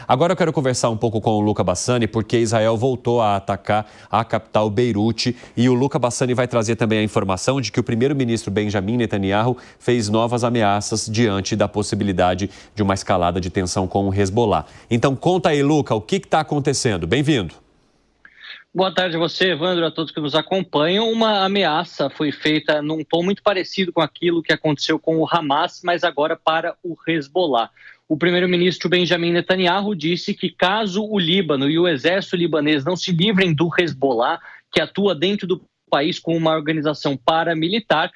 Agora eu quero conversar um pouco com o Luca Bassani, porque Israel voltou a atacar a capital Beirute e o Luca Bassani vai trazer também a informação de que o primeiro-ministro Benjamin Netanyahu fez novas ameaças diante da possibilidade de uma escalada de tensão com o Hezbollah. Então conta aí, Luca, o que está acontecendo? Bem-vindo. Boa tarde a você, Evandro, a todos que nos acompanham. Uma ameaça foi feita num tom muito parecido com aquilo que aconteceu com o Hamas, mas agora para o Hezbollah. O primeiro-ministro Benjamin Netanyahu disse que caso o Líbano e o exército libanês não se livrem do Hezbollah, que atua dentro do país com uma organização paramilitar,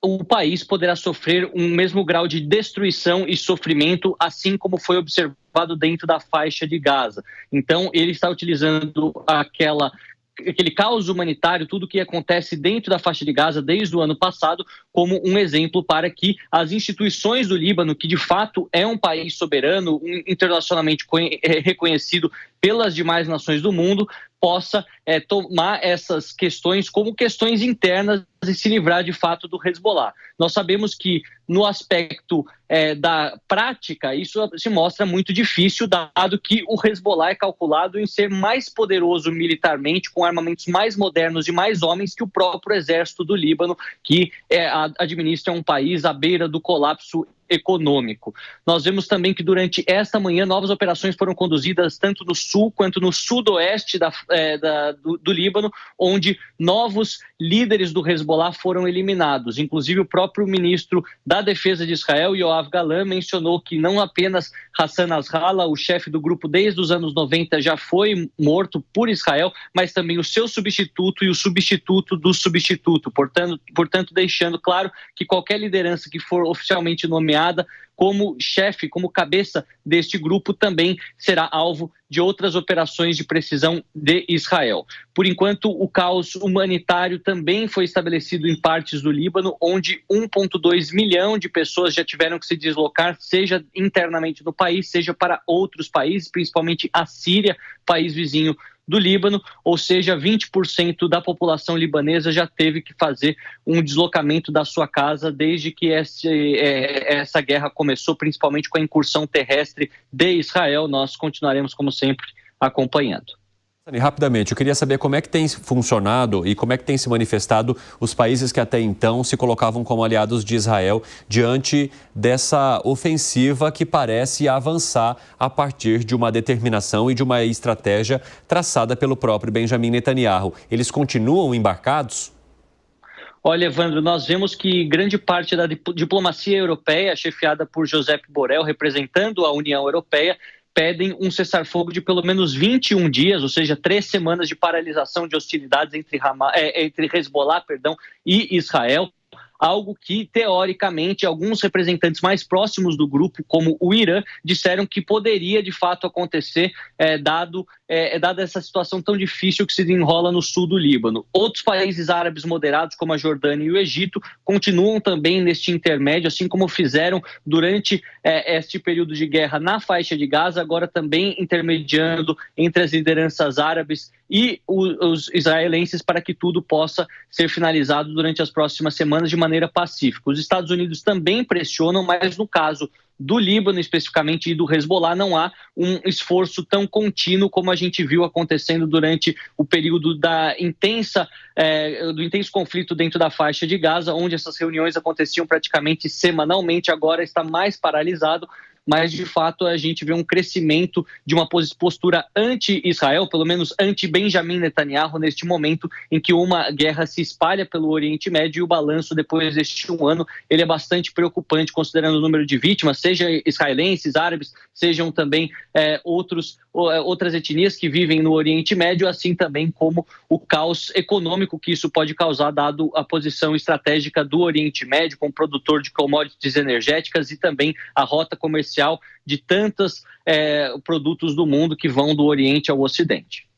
o país poderá sofrer um mesmo grau de destruição e sofrimento, assim como foi observado dentro da faixa de Gaza. Então, ele está utilizando aquele caos humanitário, tudo que acontece dentro da faixa de Gaza desde o ano passado, como um exemplo para que as instituições do Líbano, que de fato é um país soberano, internacionalmente reconhecido pelas demais nações do mundo, possa tomar essas questões como questões internas e se livrar de fato do Hezbollah. Nós sabemos que no aspecto da prática isso se mostra muito difícil, dado que o Hezbollah é calculado em ser mais poderoso militarmente, com armamentos mais modernos e mais homens que o próprio exército do Líbano, que administra um país à beira do colapso econômico. Nós vemos também que durante esta manhã novas operações foram conduzidas tanto no sul quanto no sudoeste do Líbano, onde novos líderes do Hezbollah foram eliminados. Inclusive o próprio ministro da Defesa de Israel, Yoav Galan, mencionou que não apenas Hassan Nasrallah, o chefe do grupo desde os anos 90, já foi morto por Israel, mas também o seu substituto e o substituto do substituto, portanto deixando claro que qualquer liderança que for oficialmente nomeada como chefe, como cabeça deste grupo, também será alvo de outras operações de precisão de Israel. Por enquanto, o caos humanitário também foi estabelecido em partes do Líbano, onde 1,2 milhão de pessoas já tiveram que se deslocar, seja internamente no país, seja para outros países, principalmente a Síria, país vizinho do Líbano, ou seja, 20% da população libanesa já teve que fazer um deslocamento da sua casa desde que essa guerra começou, principalmente com a incursão terrestre de Israel. Nós continuaremos, como sempre, acompanhando. Rapidamente, eu queria saber como é que tem funcionado e como é que tem se manifestado os países que até então se colocavam como aliados de Israel diante dessa ofensiva que parece avançar a partir de uma determinação e de uma estratégia traçada pelo próprio Benjamin Netanyahu. Eles continuam embarcados? Olha, Evandro, nós vemos que grande parte da diplomacia europeia, chefiada por Josep Borrell, representando a União Europeia, pedem um cessar-fogo de pelo menos 21 dias, ou seja, 3 semanas de paralisação de hostilidades entre Hezbollah e Israel. Algo que, teoricamente, alguns representantes mais próximos do grupo, como o Irã, disseram que poderia, de fato, acontecer, dada essa situação tão difícil que se desenrola no sul do Líbano. Outros países árabes moderados, como a Jordânia e o Egito, continuam também neste intermédio, assim como fizeram durante este período de guerra na faixa de Gaza, agora também intermediando entre as lideranças árabes e os israelenses para que tudo possa ser finalizado durante as próximas semanas de maneira pacífica. Os Estados Unidos também pressionam, mas no caso do Líbano especificamente e do Hezbollah não há um esforço tão contínuo como a gente viu acontecendo durante o período do intenso conflito dentro da faixa de Gaza, onde essas reuniões aconteciam praticamente semanalmente, agora está mais paralisado. Mas, de fato, a gente vê um crescimento de uma postura anti-Israel, pelo menos anti-Benjamin Netanyahu, neste momento em que uma guerra se espalha pelo Oriente Médio e o balanço depois deste ano, ele é bastante preocupante, considerando o número de vítimas, seja israelenses, árabes, sejam também outras etnias que vivem no Oriente Médio, assim também como o caos econômico que isso pode causar, dado a posição estratégica do Oriente Médio, como produtor de commodities energéticas e também a rota comercial de tantos produtos do mundo que vão do Oriente ao Ocidente.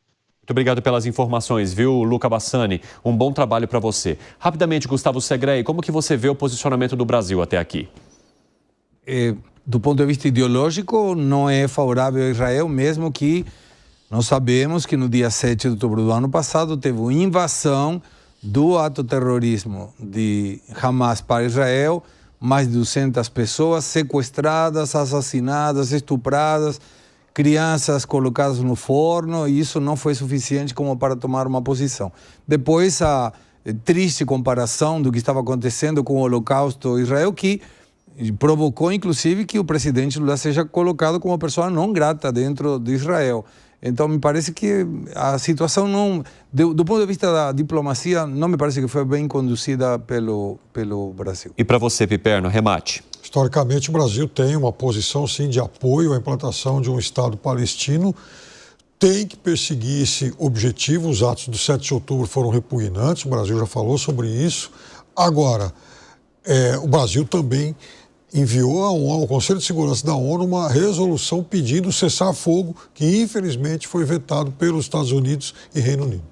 Muito obrigado pelas informações, viu, Luca Bassani? Um bom trabalho para você. Rapidamente, Gustavo Segrei, como que você vê o posicionamento do Brasil até aqui? Do ponto de vista ideológico, não é favorável a Israel, mesmo que nós sabemos que no dia 7 de outubro do ano passado teve uma invasão do ato terrorismo de Hamas para Israel, mais de 200 pessoas sequestradas, assassinadas, estupradas, crianças colocadas no forno, e isso não foi suficiente como para tomar uma posição. Depois, a triste comparação do que estava acontecendo com o Holocausto em Israel, que provocou, inclusive, que o presidente Lula seja colocado como pessoa não grata dentro de Israel. Então, me parece que a situação não... Do ponto de vista da diplomacia, não me parece que foi bem conduzida pelo Brasil. E para você, Piperno, remate. Historicamente, o Brasil tem uma posição, sim, de apoio à implantação de um Estado palestino. Tem que perseguir esse objetivo. Os atos do 7 de outubro foram repugnantes, o Brasil já falou sobre isso. Agora, o Brasil também enviou ao Conselho de Segurança da ONU uma resolução pedindo cessar-fogo, que infelizmente foi vetado pelos Estados Unidos e Reino Unido.